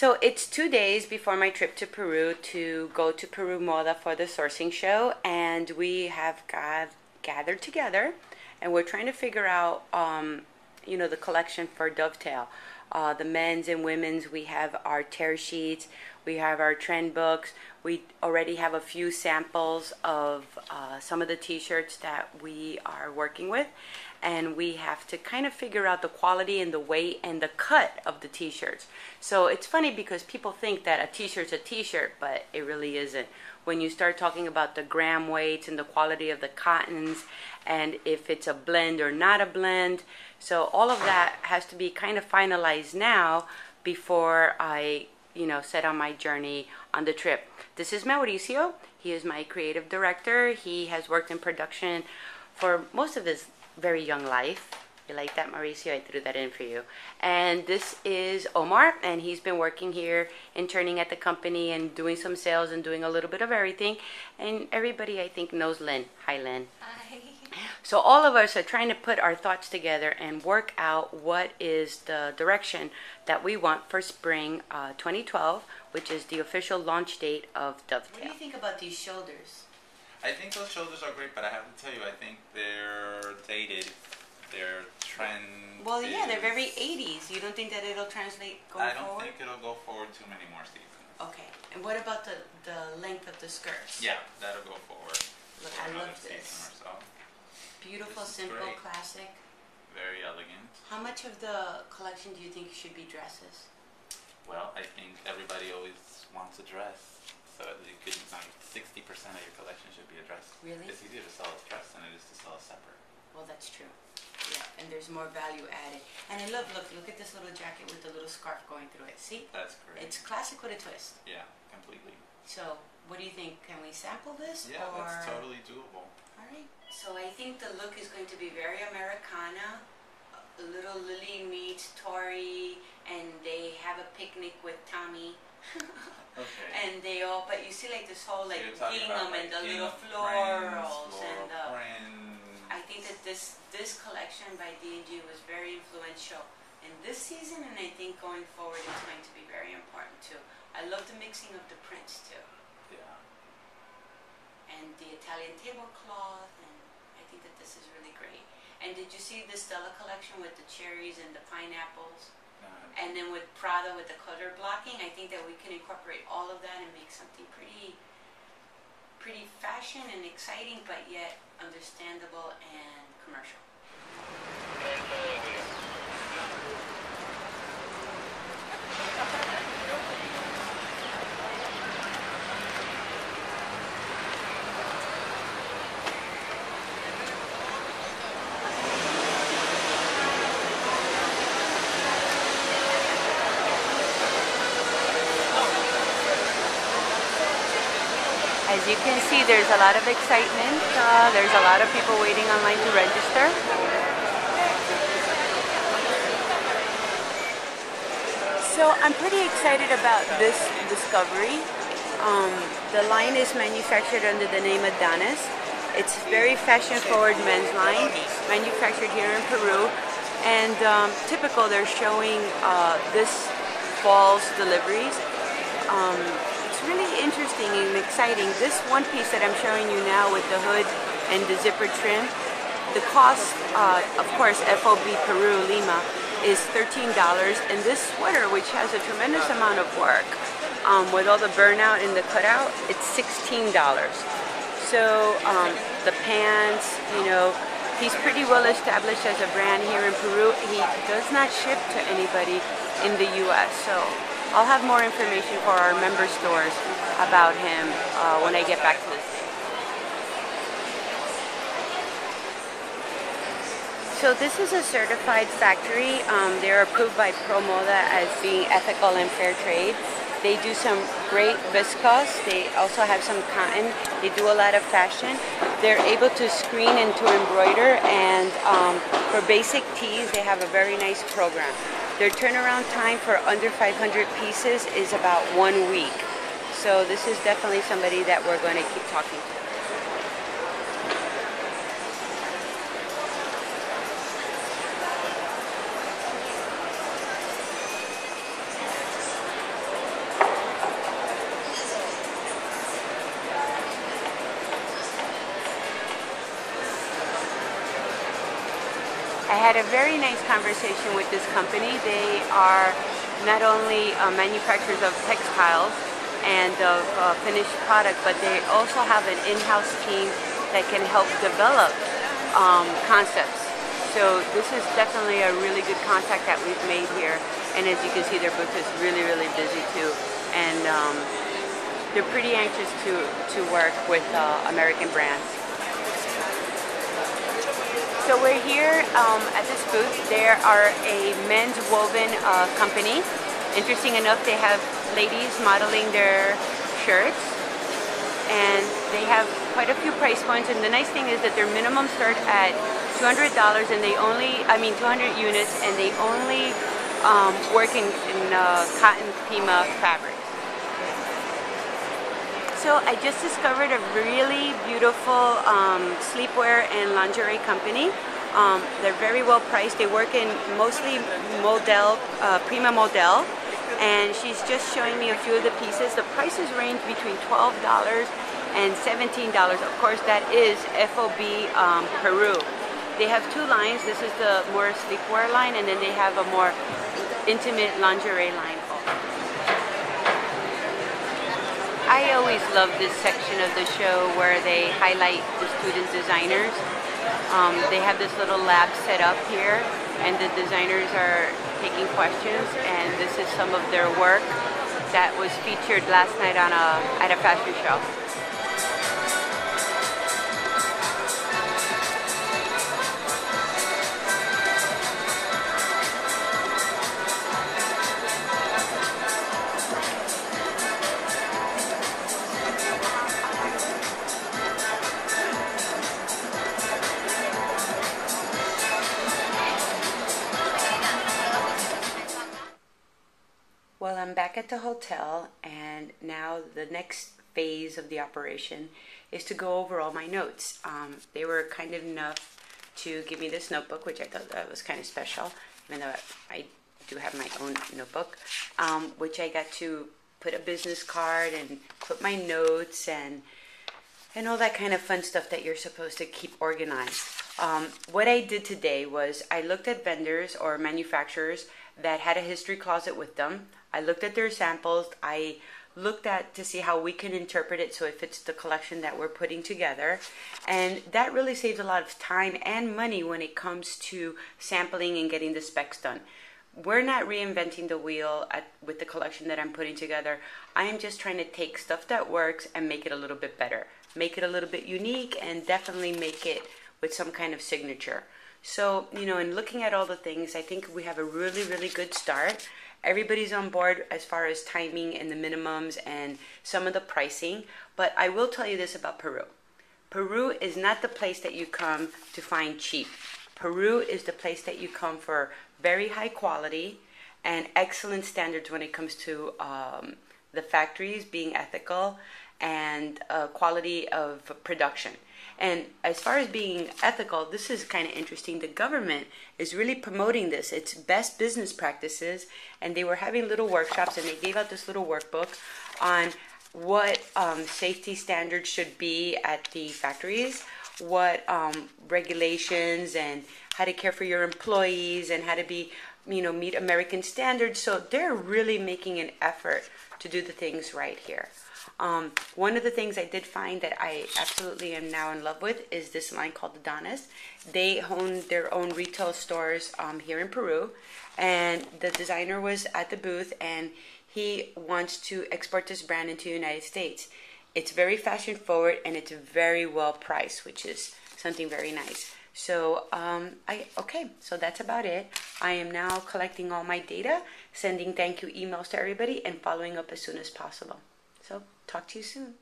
So it's 2 days before my trip to Peru to go to Perumoda for the sourcing show, and we have gathered together, and we're trying to figure out, the collection for Dovetail. The men's and women's, we have our tear sheets, we have our trend books. We already have a few samples of some of the t-shirts that we are working with, and we have to kind of figure out the quality and the weight and the cut of the t-shirts. So it's funny because people think that a t-shirt's a t-shirt, but it really isn't. When you start talking about the gram weights and the quality of the cottons, and if it's a blend or not a blend, so all of that has to be kind of finalized now before I set on my journey on the trip. This is Mauricio. He is my creative director. He has worked in production for most of his very young life. You like that, Mauricio? I threw that in for you. And this is Omar, and he's been working here, interning at the company and doing some sales and doing a little bit of everything. And everybody, I think, knows Lynn. Hi, Lynn. Hi. So all of us are trying to put our thoughts together and work out what is the direction that we want for spring 2012, which is the official launch date of Dovetail. What do you think about these shoulders? I think those shoulders are great, but I have to tell you, I think they're dated. Their trend. Well, yeah, they're very 80s. You don't think that it'll translate going forward? I don't think it'll go forward too many more seasons. Okay. And what about the length of the skirts? Yeah, that'll go forward. Look, I love this. So. Beautiful, this simple, great. classic. Very elegant. How much of the collection do you think should be dresses? Well, I think everybody always wants a dress. So you could, like, 60% of your collection should be a dress. Really? It's easier to sell a dress than it is to sell a separate. Well, that's true. Yeah, and there's more value added. And I love, look at this little jacket with the little scarf going through it. See? That's great. It's classic with a twist. Yeah, completely. So, what do you think? Can we sample this? Yeah, that's totally doable. All right. So I think the look is going to be very Americana. A little Lily meets Tori, and they have a picnic with Tommy. Okay. And they all, but you see like this whole like So gingham and the little florals and I think that this collection by D&G was very influential in this season, and I think going forward it's going to be very important too. I love the mixing of the prints too. Yeah. And the Italian tablecloth, and I think that this is really great. And did you see the Stella collection with the cherries and the pineapples? And then with Prada with the color blocking, I think that we can incorporate all of that and make something pretty fashion and exciting, but yet understandable and commercial. As you can see, there's a lot of excitement. There's a lot of people waiting online to register. So I'm pretty excited about this discovery. The line is manufactured under the name Adonis. It's very fashion-forward men's line, manufactured here in Peru. And typical, they're showing this fall's deliveries. It's really interesting and exciting. This one piece that I'm showing you now with the hood and the zipper trim, the cost, of course, FOB Peru, Lima, is $13. And this sweater, which has a tremendous amount of work, with all the burnout and the cutout, it's $16. So the pants, he's pretty well established as a brand here in Peru. He does not ship to anybody in the U.S., so I'll have more information for our member stores about him when I get back to this. So this is a certified factory. They're approved by Perumoda as being ethical and fair trade. They do some great viscose. They also have some cotton. They do a lot of fashion. They're able to screen and to embroider, and for basic tees, they have a very nice program. Their turnaround time for under 500 pieces is about 1 week. So this is definitely somebody that we're going to keep talking to. I had a very nice conversation with this company. They are not only manufacturers of textiles and of finished product, but they also have an in-house team that can help develop concepts. So this is definitely a really good contact that we've made here. And as you can see, their booth is really, really busy too. And they're pretty anxious to work with American brands. So we're here at this booth. There are a men's woven company. Interesting enough, they have ladies modeling their shirts, and they have quite a few price points. And the nice thing is that their minimum start at $200, and they only, 200 units, and they only work in cotton Pima fabric. So I just discovered a really beautiful sleepwear and lingerie company. They're very well priced. They work in mostly model, Prima model, and she's just showing me a few of the pieces. The prices range between $12 and $17. Of course, that is FOB Peru. They have two lines. This is the more sleepwear line, and then they have a more intimate lingerie line. I always love this section of the show where they highlight the student designers. They have this little lab set up here, and the designers are taking questions, and this is some of their work that was featured last night on at a fashion show. Well, I'm back at the hotel, and now the next phase of the operation is to go over all my notes. They were kind enough to give me this notebook, which I thought that was kind of special, even though I do have my own notebook, which I got to put a business card and put my notes and all that kind of fun stuff that you're supposed to keep organized. What I did today was I looked at vendors or manufacturers that had a history closet with them. I looked at their samples. I looked at to see how we can interpret it so it fits the collection that we're putting together. And that really saves a lot of time and money when it comes to sampling and getting the specs done. We're not reinventing the wheel with the collection that I'm putting together. I am just trying to take stuff that works and make it a little bit better. Make it a little bit unique, and definitely make it with some kind of signature. So, in looking at all the things, I think we have a really, really good start. Everybody's on board as far as timing and the minimums and some of the pricing. But I will tell you this about Peru. Peru is not the place that you come to find cheap. Peru is the place that you come for very high quality and excellent standards when it comes to the factories being ethical and quality of production. And as far as being ethical, this is kind of interesting. The government is really promoting this. It's best business practices, and they were having little workshops, and they gave out this little workbook on what safety standards should be at the factories, what regulations, and how to care for your employees, and how to be, meet American standards. So they're really making an effort to do the things right here. One of the things I did find that I absolutely am now in love with is this line called the Donnas. They own their own retail stores here in Peru, and the designer was at the booth, and he wants to export this brand into the United States. It's very fashion forward, and it's very well priced, which is something very nice. So, so that's about it. I am now collecting all my data, sending thank you emails to everybody, and following up as soon as possible. So, talk to you soon.